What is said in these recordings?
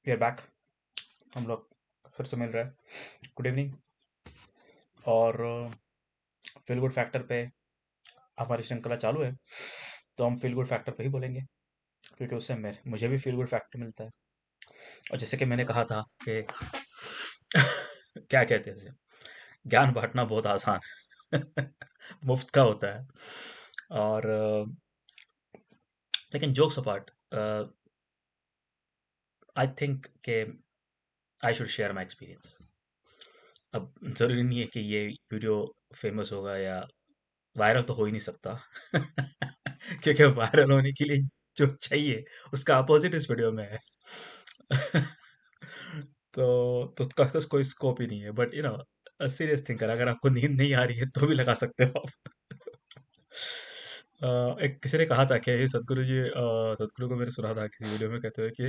We are back. हम लोग फिर से मिल रहे हैं। Good evening. और फील गुड फैक्टर पे हमारी श्रृंखला चालू है, तो हम फील गुड फैक्टर पे ही बोलेंगे, क्योंकि उससे मुझे भी फील गुड फैक्टर मिलता है। और जैसे कि मैंने कहा था कि क्या कहते हैं इसे, ज्ञान बांटना बहुत आसान मुफ्त का होता है। और लेकिन जोक्स अपार्ट, आई थिंक कि I should share my experience. अब ज़रूरी नहीं है कि ये वीडियो फेमस होगा या वायरल, तो हो ही नहीं सकता क्योंकि वायरल होने के लिए जो चाहिए उसका अपोजिट इस वीडियो में है। तो उसका उसका कोई स्कोप ही नहीं है। बट सीरियस थिंकर, अगर आपको नींद नहीं आ रही है तो भी लगा सकते हो आप। एक किसी ने कहा था कि ये सदगुरु जी, सदगुरु को मैंने सुना था किसी वीडियो में कहते हुए कि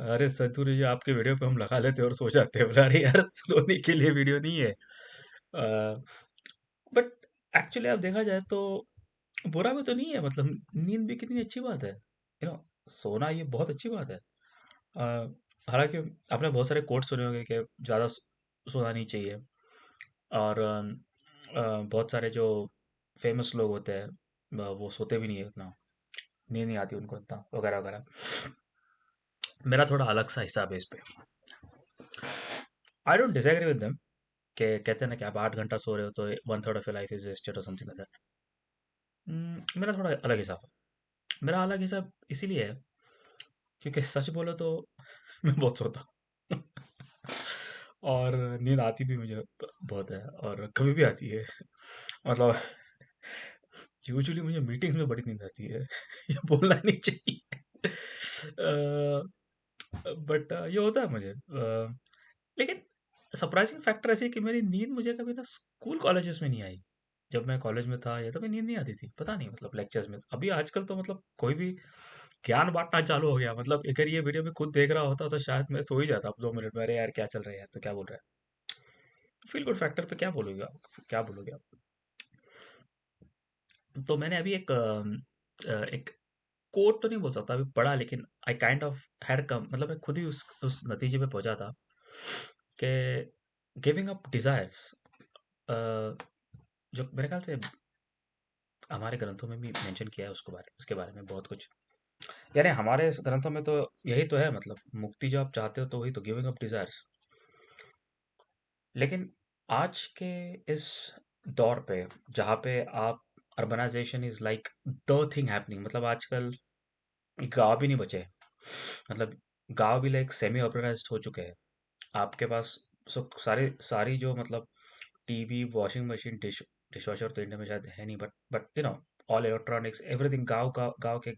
अरे सदगुरु जी, आपके वीडियो पे हम लगा लेते हैं और सो जाते हैं। बोला अरे यार, सोने के लिए वीडियो नहीं है। बट एक्चुअली आप देखा जाए तो बुरा भी तो नहीं है। मतलब नींद भी कितनी अच्छी बात है। सोना ये बहुत अच्छी बात है। अ, हालांकि आपने बहुत सारे कोट सुने होंगे कि ज़्यादा सोना नहीं चाहिए। और बहुत सारे जो फेमस लोग होते हैं, वो सोते भी नहीं है उतना, नींद नहीं आती उनको इतना, वगैरह वगैरह। मेरा थोड़ा अलग सा हिसाब है इस पे। I don't disagree with them कि कहते हैं ना कि आप 8 घंटा सो रहे हो तो 1/3 of your life is wasted और समथिंग लाइक दैट। मेरा थोड़ा अलग हिसाब है। मेरा अलग हिसाब इसीलिए है क्योंकि सच बोलो तो मैं बहुत सोता हूँ और नींद आती भी मुझे बहुत है, और कभी भी आती है। मतलब यूजुअली मुझे मीटिंग्स में बड़ी नींद आती है ये बोलना नहीं चाहिए बट ये होता है मुझे। लेकिन सरप्राइजिंग फैक्टर ऐसी है कि मेरी नींद मुझे कभी ना स्कूल कॉलेजेस में नहीं आई। जब मैं कॉलेज में था, या तो नींद नहीं आती थी, पता नहीं, मतलब लेक्चर्स में। अभी आजकल तो मतलब कोई भी ज्ञान बांटना चालू हो गया। मतलब अगर ये वीडियो में खुद देख रहा होता तो शायद मैं सो ही जाता अब 2 मिनट में। अरे यार, क्या चल रहा है यार, तो क्या बोल रहा है। फील गुड फैक्टर पे क्या बोलोगे आप, क्या बोलोगे आप। तो मैंने अभी एक कोट तो नहीं बोल सकता अभी पढ़ा, लेकिन I kind of had come, मतलब मैं खुद ही उस नतीजे पे पहुंचा था कि गिविंग अप डिजायर्स, जो मेरे ख्याल से हमारे ग्रंथों में भी मेंशन किया है, उसके बारे में बहुत कुछ। यानी हमारे इस ग्रंथों में तो यही तो है, मतलब मुक्ति जो आप चाहते हो तो वही तो, गिविंग अप डिजायर्स। लेकिन आज के इस दौर पे, जहाँ पे आप, urbanisation is like the thing happening. मतलब आजकल गांव भी नहीं बचे हैं। मतलब गांव भी लाइक सेमी अर्बनाइज्ड हो चुके हैं। आपके पास सारी सारी जो, मतलब टीवी, वॉशिंग मशीन, डिशवॉशर तो इंडिया में शायद है नहीं, बट ऑल इलेक्ट्रॉनिक्स, एवरीथिंग गांव के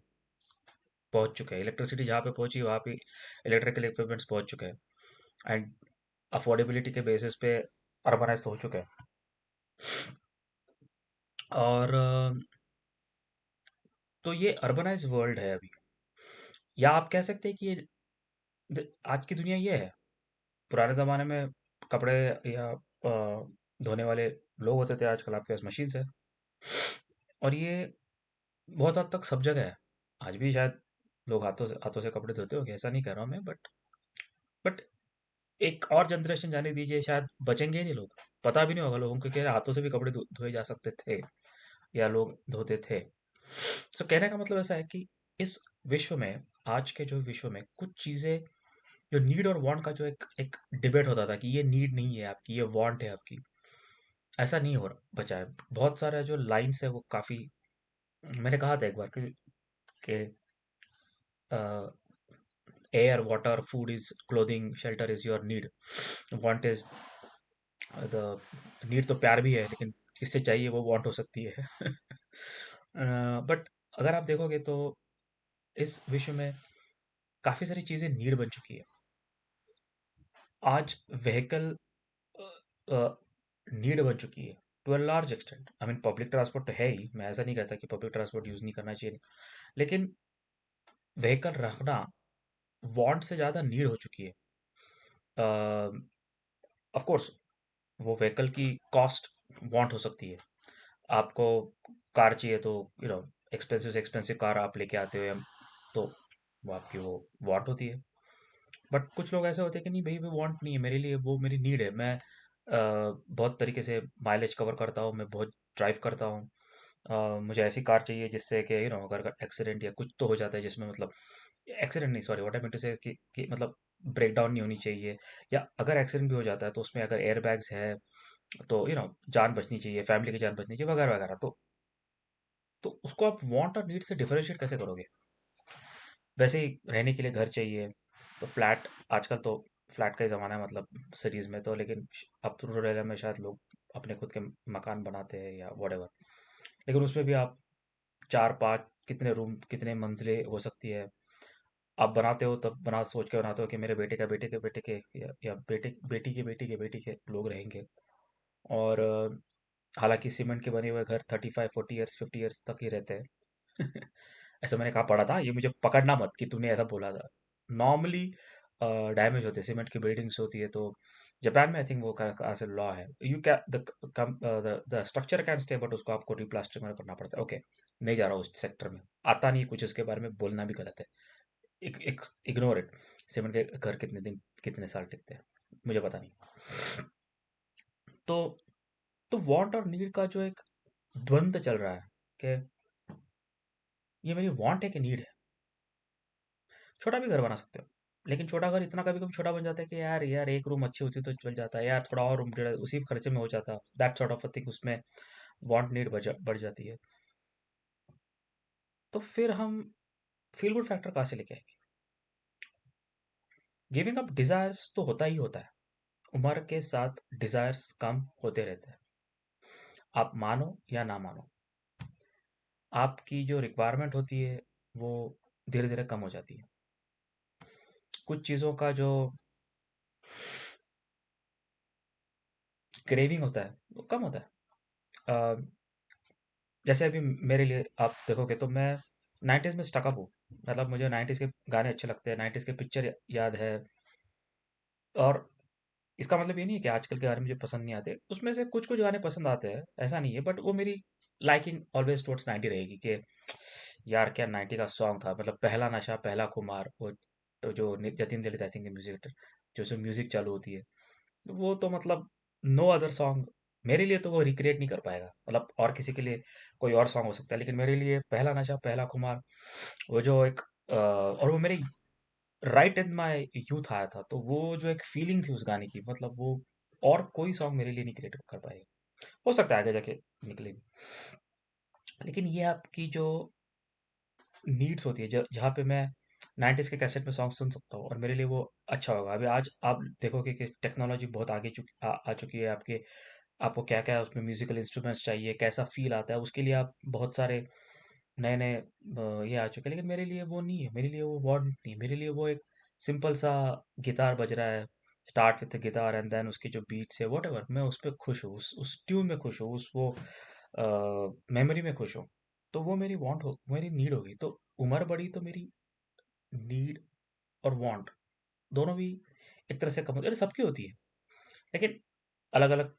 पहुंच चुके हैं। इलेक्ट्रिसिटी जहाँ पे पहुंची वहाँ पे इलेक्ट्रिकल इक्विपमेंट्स पहुंच चुके हैं। एंड अफोर्डेबिलिटी के बेसिस पे अर्बनाइज हो चुके हैं। और तो ये अर्बनाइज वर्ल्ड है अभी। या आप कह सकते हैं कि ये आज की दुनिया ये है। पुराने ज़माने में कपड़े या धोने वाले लोग होते थे, आजकल आपके पास मशीन्स है। और ये बहुत हद तक सब जगह है। आज भी शायद लोग हाथों से कपड़े धोते होंगे, ऐसा नहीं कह रहा हूँ मैं, बट एक और जनरेशन जाने दीजिए, शायद बचेंगे ही नहीं लोग। पता भी नहीं होगा लोगों को कि यार हाथों से भी कपड़े धोए जा सकते थे, या लोग धोते थे। तो कहने का मतलब ऐसा है कि इस विश्व में, आज के जो विश्व में, कुछ चीजें, जो नीड और वांट का जो एक एक डिबेट होता था कि ये नीड नहीं है आपकी, ये वांट है आपकी, ऐसा नहीं हो बचा है। बहुत सारा जो लाइंस है वो काफी, मैंने कहा था एक बार कि air, water, food is clothing, shelter is your need, want is the, need तो प्यार भी है, लेकिन किससे चाहिए वो वांट हो सकती है बट अगर आप देखोगे तो इस विश्व में काफी सारी चीजें नीड बन चुकी है। आज व्हीकल नीड बन चुकी है to a large extent. I mean public transport तो है ही, मैं ऐसा नहीं कहता कि पब्लिक ट्रांसपोर्ट यूज नहीं करना चाहिए, लेकिन व्हीकल रखना वांट से ज़्यादा नीड हो चुकी है। ऑफ कोर्स वो व्हीकल की कॉस्ट वांट हो सकती है। आपको कार चाहिए तो एक्सपेंसिव से एक्सपेंसिव कार आप लेके आते हो, तो वो आपकी वो वांट होती है। बट कुछ लोग ऐसे होते हैं कि नहीं भाई, वो वांट नहीं है मेरे लिए, वो मेरी नीड है। मैं बहुत तरीके से माइलेज कवर करता हूँ, मैं बहुत ड्राइव करता हूँ। मुझे ऐसी कार चाहिए जिससे कि अगर एक्सीडेंट या कुछ तो हो जाता है जिसमें मतलब एक्सीडेंट नहीं, sorry, what I mean to say कि मतलब ब्रेक डाउन नहीं होनी चाहिए, या अगर एक्सीडेंट भी हो जाता है तो उसमें अगर एयर बैग्स है तो जान बचनी चाहिए, फैमिली की जान बचनी चाहिए, वगैरह वगैरह। तो उसको आप वांट और नीड से डिफरेंशिएट कैसे करोगे? वैसे ही रहने के लिए घर चाहिए, तो फ्लैट, आजकल तो फ्लैट का ही ज़माना है, मतलब सिटीज़ में तो, लेकिन अब तो रूरल एरिया में शायद लोग अपने खुद के मकान बनाते हैं या वटेवर। लेकिन उसमें भी आप चार पाँच कितने रूम, कितने मंजिलें हो सकती है, आप बनाते हो तब बना सोच के बनाते हो कि मेरे बेटे का बेटे के बेटे के या बेटे बेटी के बेटी के बेटी के लोग रहेंगे। और हालांकि सीमेंट के बने हुए घर 35 40 ईयर्स 50 ईयर्स तक ही रहते हैं। ऐसा मैंने कहा पढ़ा था, ये मुझे पकड़ना मत कि तूने ऐसा बोला था। नॉर्मली डैमेज होते हैं, सीमेंट की बिल्डिंग्स होती है तो जापान में आई थिंक वो का ऐसे लॉ है, you can the structure can stay, but उसको आपको रिप्लास्टरिंग करना पड़ता है। ओके, नहीं जा रहा हूँ उस सेक्टर में, आता नहीं कुछ, इसके बारे में बोलना भी गलत है। Ignore it. सीमेंट के घर कितने दिन कितने साल टिकते हैं मुझे पता नहीं। तो वांट और नीड का जो एक द्वंद चल रहा है कि ये मेरी वांट है कि नीड है। छोटा भी घर बना सकते हो, लेकिन छोटा घर इतना कभी कभी छोटा बन जाता है कि यार यार एक रूम अच्छी होती तो चल जाता है यार, थोड़ा और रूम उसी खर्चे में हो जाता, that sort of a thing, उसमें वांट नीड बढ़ जाती है। तो फिर हम फील गुड फैक्टर कहाँ से लेके आएंगे? गिविंग अप डिजायर्स तो होता ही होता है, उम्र के साथ डिजायर्स कम होते रहते हैं। आप मानो या ना मानो, आपकी जो रिक्वायरमेंट होती है वो धीरे धीरे कम हो जाती है। कुछ चीज़ों का जो क्रेविंग होता है वो कम होता है। जैसे अभी मेरे लिए आप देखोगे तो मैं 90s में स्टकअप हूँ, मतलब मुझे 90s के गाने अच्छे लगते हैं, 90s के पिक्चर याद है। और इसका मतलब ये नहीं है कि आजकल के गाने मुझे पसंद नहीं आते, उसमें से कुछ कुछ गाने पसंद आते हैं, ऐसा नहीं है, बट वो मेरी लाइकिंग ऑलवेज टुवर्ड्स 90 रहेगी कि यार क्या 90 का सॉन्ग था, मतलब पहला नशा पहला खुमार, वो जो Jatin Lalit I think music, जो उसमें म्यूजिक चालू होती है, वो तो मतलब नो अदर सॉन्ग मेरे लिए तो वो रिक्रिएट नहीं कर पाएगा। मतलब और किसी के लिए कोई और सॉन्ग हो सकता है, लेकिन मेरे लिए पहला नशा पहला खुमार, वो जो एक और वो मेरी राइट इन माय यूथ आया था, तो वो जो एक फीलिंग थी उस गाने की, मतलब वो और कोई सॉन्ग मेरे लिए नहीं क्रिएट कर पाएगा। हो सकता है आगे जाके निकले भी। लेकिन ये आपकी जो नीड्स होती है, जहाँ पे मैं 90s के कैसेट में सॉन्ग सुन सकता हूँ और मेरे लिए वो अच्छा होगा। अभी आज आप देखोगे कि टेक्नोलॉजी बहुत आ चुकी है, आपके आपको क्या क्या उसमें म्यूजिकल इंस्ट्रूमेंट्स चाहिए, कैसा फील आता है, उसके लिए आप बहुत सारे नए नए ये आ चुके हैं। लेकिन मेरे लिए वो नहीं है, मेरे लिए वो वर्ड नहीं है, मेरे लिए वो एक सिंपल सा गिटार बज रहा है, start with guitar and then उसकी जो बीट्स है वट एवर, मैं उस पर खुश हूँ, उस ट्यून में खुश हूँ, उस वो मेमोरी में खुश हूँ। तो वो मेरी वांट हो, मेरी नीड होगी। तो उम्र बढ़ी तो मेरी नीड और वांट दोनों भी एक तरह से कम अरे सबकी होती है, लेकिन अलग अलग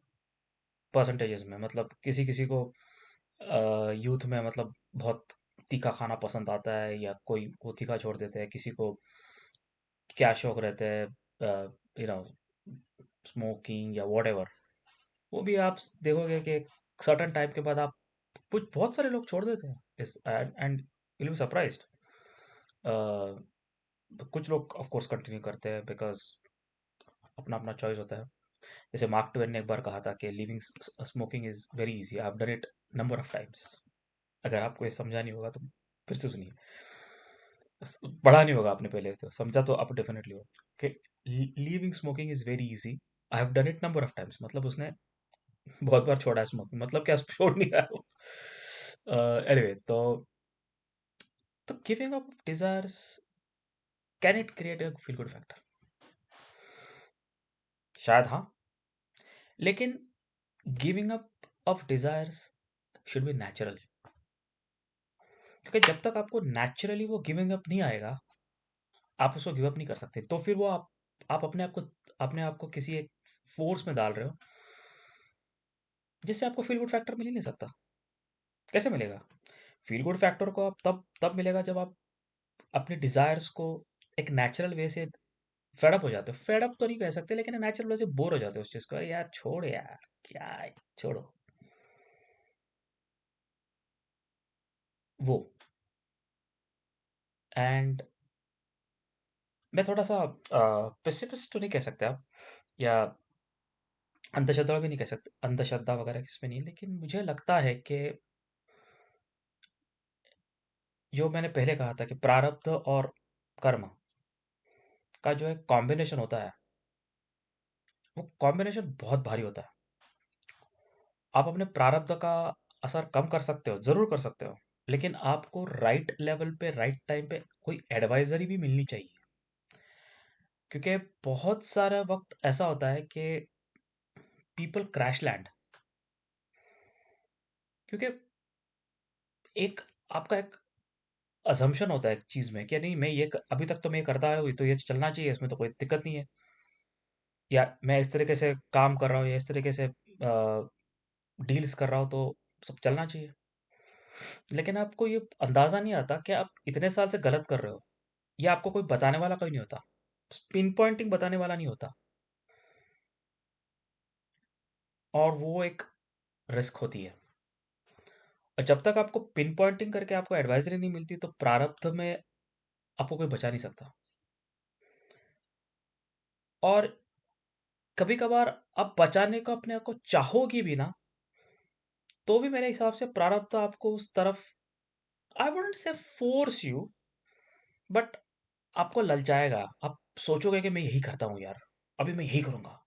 परसेंटेजेस में। मतलब किसी किसी को यूथ में मतलब बहुत तीखा खाना पसंद आता है, या कोई वो तीखा छोड़ देते हैं, किसी को क्या शौक रहता है, यू नो स्मोकिंग या वॉट एवर। वो भी आप देखोगे कि सर्टन टाइम के बाद आप कुछ बहुत सारे लोग छोड़ देते हैं इस, एंड विल बी सरप्राइज्ड। कुछ लोग ऑफ कोर्स कंटिन्यू करते हैं बिकॉज अपना अपना चॉइस होता है। जैसे मार्क ट्वेन ने एक बार कहा था कि living smoking is very easy, I have done it number of times. अगर आपको ये समझा नहीं होगा तो फिर से सुनिए, पढ़ा नहीं होगा आपने पहले, तो समझा तो आप डेफिनेटली हो कि leaving smoking is very easy, I have done it number of times, मतलब उसने बहुत बार छोड़ा है स्मोकिंग, मतलब क्या छोड़ नहीं रहा है वो। एनीवे, तो giving up desires, can it create a feel good factor? शायद हाँ, लेकिन giving up of desires should be natural, क्योंकि जब तक आपको नेचुरली वो गिविंग अप नहीं आएगा, आप उसको गिव अप नहीं कर सकते। तो फिर वो आप अपने आप को किसी एक फोर्स में डाल रहे हो जिससे आपको फील गुड फैक्टर मिल ही नहीं सकता। कैसे मिलेगा? फील गुड फैक्टर को आप तब तब मिलेगा जब आप अपने डिजायर्स को एक नेचुरल वे से फेड अप हो जाते हो, फेड अप तो नहीं कह सकते लेकिन नेचुरल वैसे बोर हो जाते हो उस चीज़ को, अरे यार छोड़ यार, क्या है, छोड़ो वो। एंड मैं थोड़ा सा पेसिमिस्ट तो नहीं कह सकते आप, या अंधश्रद्धा भी नहीं कह सकते, अंधश्रद्धा वगैरह किसमें नहीं, लेकिन मुझे लगता है कि जो मैंने पहले कहा था कि प्रारब्ध और कर्म का जो एक कॉम्बिनेशन होता है, वो कॉम्बिनेशन बहुत भारी होता है। आप अपने प्रारब्ध का असर कम कर सकते हो, जरूर कर सकते हो, लेकिन आपको राइट लेवल पे राइट टाइम पे कोई एडवाइजरी भी मिलनी चाहिए। क्योंकि बहुत सारा वक्त ऐसा होता है कि पीपल क्रैश लैंड, क्योंकि एक आपका एक अजम्पशन होता है एक चीज में कि नहीं, मैं ये अभी तक तो मैं ये करता है तो ये चलना चाहिए, इसमें तो कोई दिक्कत नहीं है, या मैं इस तरीके से काम कर रहा हूँ या इस तरीके से डील्स कर रहा हूँ तो सब चलना चाहिए। लेकिन आपको ये अंदाजा नहीं आता कि आप इतने साल से गलत कर रहे हो, ये आपको कोई बताने वाला कोई नहीं होता, पिन पॉइंटिंग बताने वाला नहीं होता, और वो एक रिस्क होती है। और जब तक आपको पिन पॉइंटिंग करके आपको एडवाइजरी नहीं मिलती तो प्रारब्ध में आपको कोई बचा नहीं सकता। और कभी कभार आप बचाने को अपने आप को चाहोगी भी ना, तो भी मेरे हिसाब से प्रारब्ध आपको उस तरफ, I wouldn't say force you, but आपको ललचाएगा। आप सोचोगे कि मैं यही करता हूँ यार, अभी मैं यही करूंगा,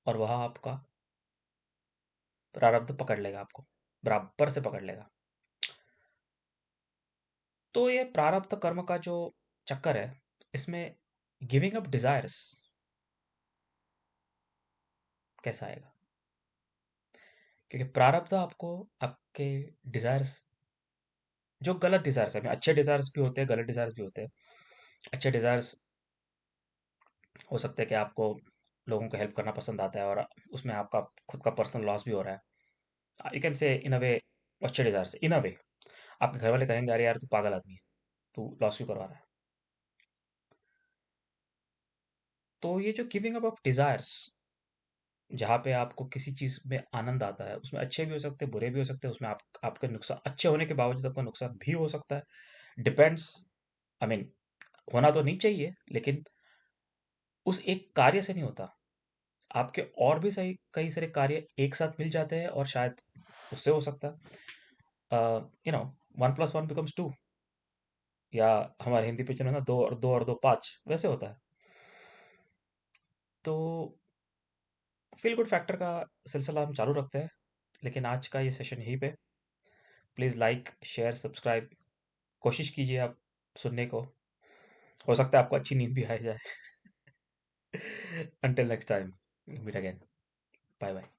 और वह आपका प्रारब्ध पकड़ लेगा आपको, बराबर से पकड़ लेगा। तो ये प्रारब्ध कर्म का जो चक्कर है, इसमें गिविंग अप डिजायर्स कैसा आएगा? क्योंकि प्रारब्ध आपको आपके डिजायर्स, जो गलत डिजायर्स है, अच्छे डिजायर्स भी होते हैं, गलत डिजायर्स भी होते हैं। अच्छे डिजायर्स हो सकते हैं कि आपको लोगों को हेल्प करना पसंद आता है और उसमें आपका खुद का पर्सनल लॉस भी हो रहा है, यू कैन से इन अ वे। अच्छे डिजायर्स इन अ वे आपके घर वाले कहेंगे अरे यार तू पागल आदमी है, तू लॉस क्यों करवा रहा है। तो ये जो गिविंग अप ऑफ डिजायर्स, जहाँ पे आपको किसी चीज में आनंद आता है, उसमें अच्छे भी हो सकते हैं, बुरे भी हो सकते हैं, उसमें आपके नुकसान, अच्छे होने के बावजूद आपका नुकसान भी हो सकता है, डिपेंड्स। आई मीन, होना तो नहीं चाहिए, लेकिन उस एक कार्य से नहीं होता, आपके और भी सही कई सारे कार्य एक साथ मिल जाते हैं और शायद उससे हो सकता है, यू नो, 1+1 becomes 2, या हमारे हिंदी पिक्चर में ना, दो और दो और दो पाँच, वैसे होता है। तो फील गुड फैक्टर का सिलसिला हम चालू रखते हैं, लेकिन आज का ये सेशन यहीं पे। प्लीज़ लाइक शेयर सब्सक्राइब, कोशिश कीजिए आप सुनने को, हो सकता है आपको अच्छी नींद भी आ जाए। Until next time, meet again, bye bye.